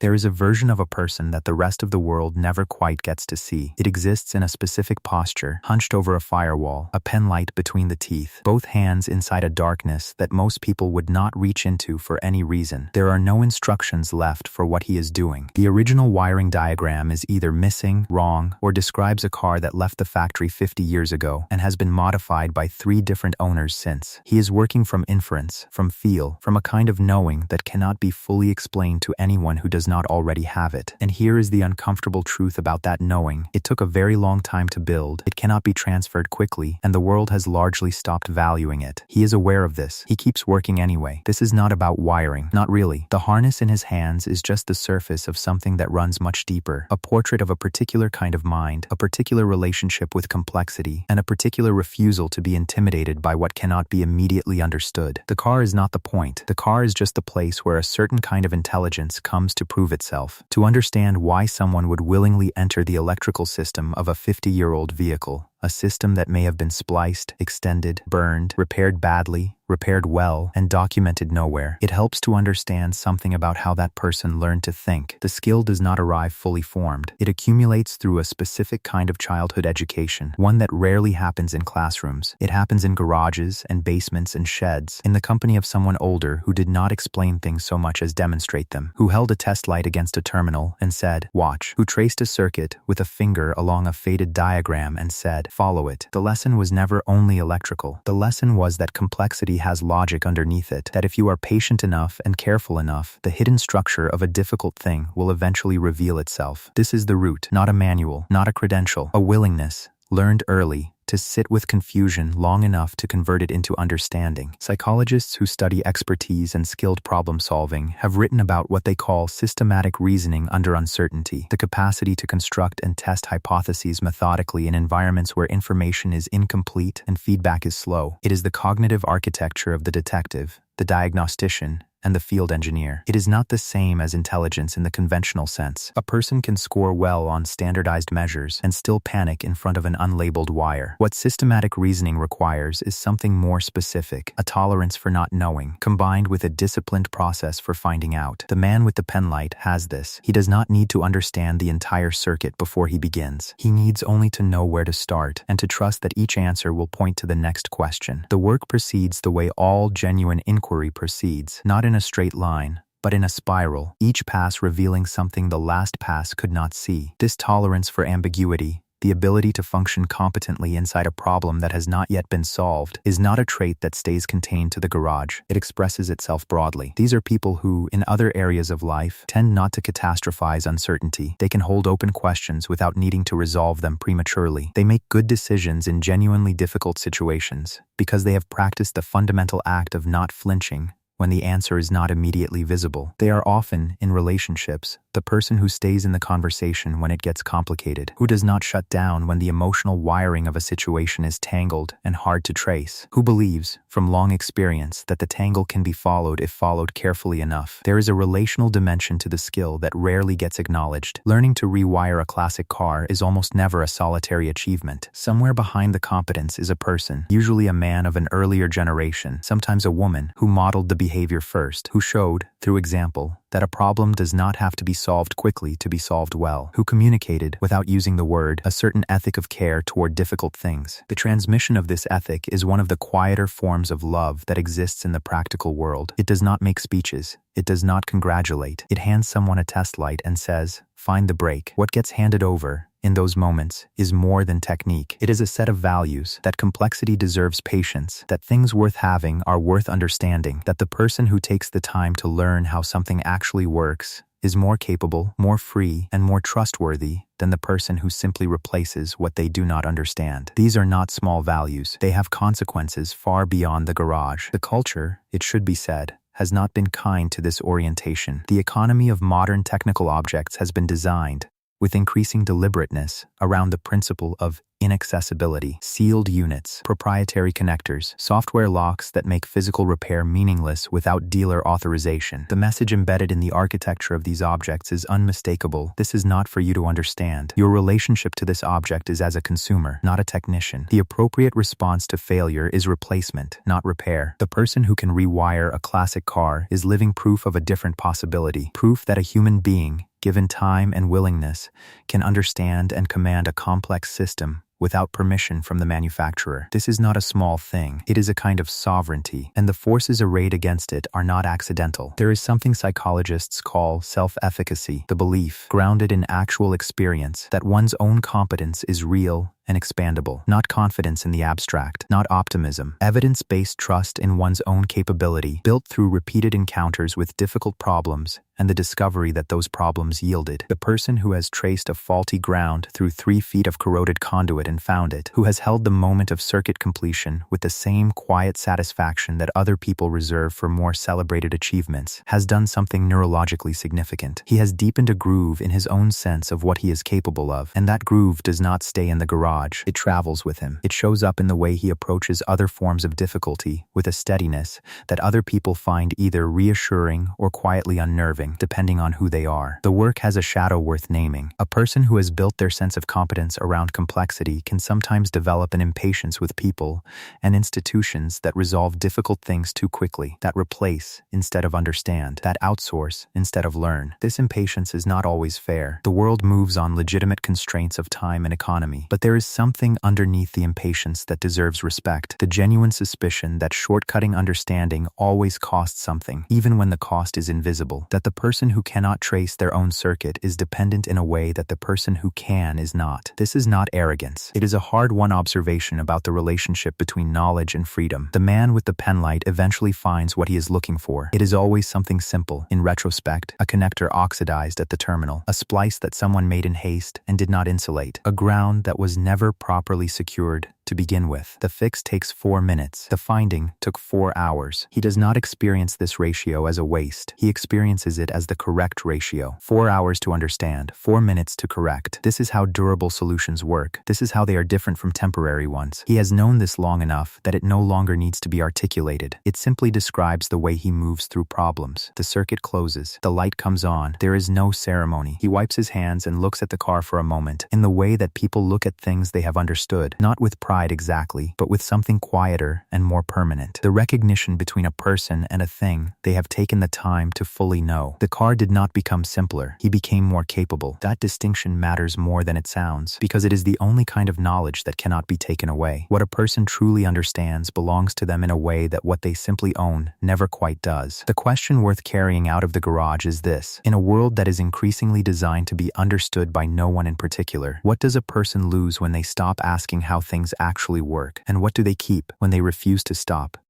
There is a version of a person that the rest of the world never quite gets to see. It exists in a specific posture, hunched over a firewall, a pen light between the teeth, both hands inside a darkness that most people would not reach into for any reason. There are no instructions left for what he is doing. The original wiring diagram is either missing, wrong, or describes a car that left the factory 50 years ago and has been modified by 3 different owners since. He is working from inference, from feel, from a kind of knowing that cannot be fully explained to anyone who does not already have it. And here is the uncomfortable truth about that knowing. It took a very long time to build, it cannot be transferred quickly, and the world has largely stopped valuing it. He is aware of this. He keeps working anyway. This is not about wiring. Not really. The harness in his hands is just the surface of something that runs much deeper. A portrait of a particular kind of mind, a particular relationship with complexity, and a particular refusal to be intimidated by what cannot be immediately understood. The car is not the point. The car is just the place where a certain kind of intelligence comes to prove itself. To understand why someone would willingly enter the electrical system of a 50-year-old vehicle, a system that may have been spliced, extended, burned, repaired badly, repaired well, and documented nowhere. It helps to understand something about how that person learned to think. The skill does not arrive fully formed. It accumulates through a specific kind of childhood education, one that rarely happens in classrooms. It happens in garages and basements and sheds, in the company of someone older who did not explain things so much as demonstrate them, who held a test light against a terminal and said, "Watch," who traced a circuit with a finger along a faded diagram and said, "Follow it." The lesson was never only electrical. The lesson was that complexity has logic underneath it, that if you are patient enough and careful enough, the hidden structure of a difficult thing will eventually reveal itself. This is the root, not a manual, not a credential, a willingness, learned early, to sit with confusion long enough to convert it into understanding. Psychologists who study expertise and skilled problem-solving have written about what they call systematic reasoning under uncertainty, the capacity to construct and test hypotheses methodically in environments where information is incomplete and feedback is slow. It is the cognitive architecture of the detective, the diagnostician, and the field engineer. It is not the same as intelligence in the conventional sense. A person can score well on standardized measures and still panic in front of an unlabeled wire. What systematic reasoning requires is something more specific, a tolerance for not knowing, combined with a disciplined process for finding out. The man with the penlight has this. He does not need to understand the entire circuit before he begins. He needs only to know where to start and to trust that each answer will point to the next question. The work proceeds the way all genuine inquiry proceeds, not in a straight line, but in a spiral, each pass revealing something the last pass could not see. This tolerance for ambiguity, the ability to function competently inside a problem that has not yet been solved, is not a trait that stays contained to the garage. It expresses itself broadly. These are people who, in other areas of life, tend not to catastrophize uncertainty. They can hold open questions without needing to resolve them prematurely. They make good decisions in genuinely difficult situations because they have practiced the fundamental act of not flinching when the answer is not immediately visible. They are often, in relationships, the person who stays in the conversation when it gets complicated, who does not shut down when the emotional wiring of a situation is tangled and hard to trace, who believes, from long experience, that the tangle can be followed if followed carefully enough. There is a relational dimension to the skill that rarely gets acknowledged. Learning to rewire a classic car is almost never a solitary achievement. Somewhere behind the competence is a person, usually a man of an earlier generation, sometimes a woman, who modeled the behavior first, who showed, through example, that a problem does not have to be solved quickly to be solved well, who communicated, without using the word, a certain ethic of care toward difficult things. The transmission of this ethic is one of the quieter forms of love that exists in the practical world. It does not make speeches. It does not congratulate. It hands someone a test light and says, "Find the brake." What gets handed over, in those moments, is more than technique. It is a set of values, that complexity deserves patience, that things worth having are worth understanding, that the person who takes the time to learn how something actually works is more capable, more free, and more trustworthy than the person who simply replaces what they do not understand. These are not small values. They have consequences far beyond the garage. The culture, it should be said, has not been kind to this orientation. The economy of modern technical objects has been designed, with increasing deliberateness, around the principle of inaccessibility, sealed units, proprietary connectors, software locks that make physical repair meaningless without dealer authorization. The message embedded in the architecture of these objects is unmistakable. This is not for you to understand. Your relationship to this object is as a consumer, not a technician. The appropriate response to failure is replacement, not repair. The person who can rewire a classic car is living proof of a different possibility, proof that a human being, given time and willingness, can understand and command a complex system without permission from the manufacturer. This is not a small thing. It is a kind of sovereignty, and the forces arrayed against it are not accidental. There is something psychologists call self-efficacy, the belief, grounded in actual experience, that one's own competence is real and expandable, not confidence in the abstract, not optimism, evidence-based trust in one's own capability, built through repeated encounters with difficult problems and the discovery that those problems yielded. The person who has traced a faulty ground through 3 feet of corroded conduit and found it, who has held the moment of circuit completion with the same quiet satisfaction that other people reserve for more celebrated achievements, has done something neurologically significant. He has deepened a groove in his own sense of what he is capable of, and that groove does not stay in the garage. It travels with him. It shows up in the way he approaches other forms of difficulty with a steadiness that other people find either reassuring or quietly unnerving, depending on who they are. The work has a shadow worth naming. A person who has built their sense of competence around complexity can sometimes develop an impatience with people and institutions that resolve difficult things too quickly, that replace instead of understand, that outsource instead of learn. This impatience is not always fair. The world moves on legitimate constraints of time and economy, but there is something underneath the impatience that deserves respect, the genuine suspicion that shortcutting understanding always costs something, even when the cost is invisible, that the person who cannot trace their own circuit is dependent in a way that the person who can is not. This is not arrogance. It is a hard-won observation about the relationship between knowledge and freedom. The man with the penlight eventually finds what he is looking for. It is always something simple. In retrospect, a connector oxidized at the terminal, a splice that someone made in haste and did not insulate, a ground that was never properly secured to begin with. The fix takes 4 minutes. The finding took 4 hours. He does not experience this ratio as a waste. He experiences it as the correct ratio. 4 hours to understand, 4 minutes to correct. This is how durable solutions work. This is how they are different from temporary ones. He has known this long enough that it no longer needs to be articulated. It simply describes the way he moves through problems. The circuit closes. The light comes on. There is no ceremony. He wipes his hands and looks at the car for a moment, in the way that people look at things they have understood, not with pride exactly, but with something quieter and more permanent. The recognition between a person and a thing they have taken the time to fully know. The car did not become simpler. He became more capable. That distinction matters more than it sounds, because it is the only kind of knowledge that cannot be taken away. What a person truly understands belongs to them in a way that what they simply own never quite does. The question worth carrying out of the garage is this: in a world that is increasingly designed to be understood by no one in particular, what does a person lose when they stop asking how things actually work, and what do they keep when they refuse to stop?